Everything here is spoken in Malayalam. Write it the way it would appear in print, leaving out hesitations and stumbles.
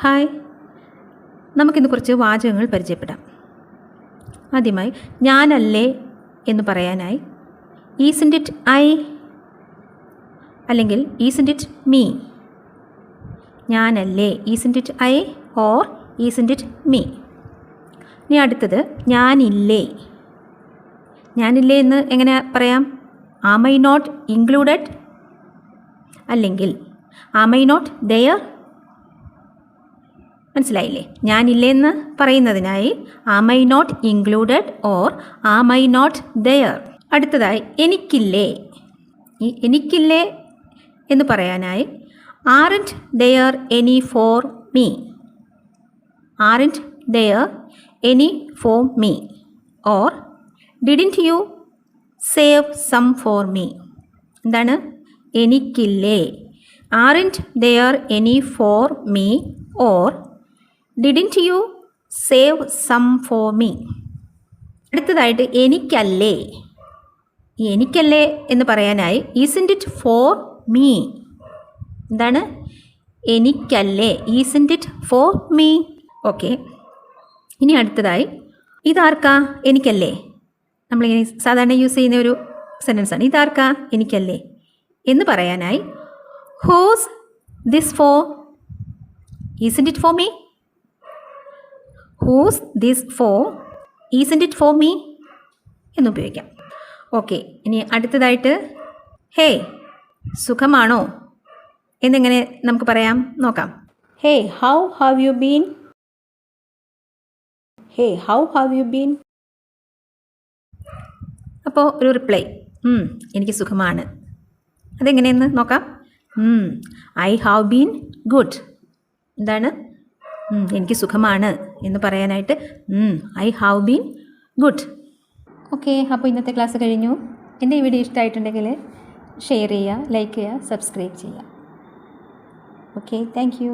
ഹായ്, നമുക്കിന്ന് കുറച്ച് വാചകങ്ങൾ പരിചയപ്പെടാം. ആദ്യമായി ഞാനല്ലേ എന്ന് പറയാനായി ഈസൻ്റ് ഇറ്റ് ഐ അല്ലെങ്കിൽ ഈസൻ്റ് ഇറ്റ് മീ. ഞാനല്ലേ isn't it I or isn't it me. ഇനി അടുത്തത് ഞാനില്ലേ. ഞാനില്ലേ എന്ന് എങ്ങനെ പറയാം? ആം ഐ നോട്ട് ഇൻക്ലൂഡഡ് അല്ലെങ്കിൽ ആം ഐ നോട്ട് ദെയർ. മനസ്സിലായില്ലേ? ഞാനില്ലേ എന്ന് പറയുന്നതിനായി am I not included or am I not there. അടുത്തതായി എനിക്കില്ലേ. ഈ എനിക്കില്ലേ എന്ന് പറയാനായി aren't there any for me. Aren't there any for me or didn't you save some for me. എന്താണ്? എനിക്കില്ലേ aren't there any for me or didn't you save some for me. അടുത്തതായിട്ട് എനിക്കല്ലേ. ഈ എനിക്കല്ലേ എന്ന് പറയാനായി ഈസൻ്റ് ഇറ്റ് ഫോർ മീ. എന്താണ്? എനിക്കല്ലേ ഈസൻ്റ് ഇറ്റ് ഫോർ മീ. ഓക്കെ, ഇനി അടുത്തതായി ഇതാർക്കാ? എനിക്കല്ലേ. നമ്മളിങ്ങനെ സാധാരണ യൂസ് ചെയ്യുന്ന ഒരു സെൻറ്റൻസാണ്. ഇതാർക്കാ? എനിക്കല്ലേ എന്ന് പറയാനായി who's this for? Isn't it for me. Who's this for? Isn't it for me എന്നുപയോഗിക്കാം. ഓക്കെ, ഇനി അടുത്തതായിട്ട് ഹേ സുഖമാണോ എന്നെങ്ങനെ നമുക്ക് പറയാം നോക്കാം. Hey how have you been? Hey how have you been? അപ്പോൾ ഒരു റിപ്ലൈ എനിക്ക് സുഖമാണ്. അതെങ്ങനെയെന്ന് നോക്കാം. I have been good. എന്താണ്? എനിക്ക് സുഖമാണ് എന്ന് പറയാനായിട്ട് I have been good. Okay, അപ്പോൾ ഇന്നത്തെ ക്ലാസ് കഴിഞ്ഞു. എൻ്റെ ഈ വീഡിയോ ഇഷ്ടമായിട്ടുണ്ടെങ്കിൽ ഷെയർ ചെയ്യുക, ലൈക്ക് ചെയ്യുക, സബ്സ്ക്രൈബ് ചെയ്യുക. Okay, thank you.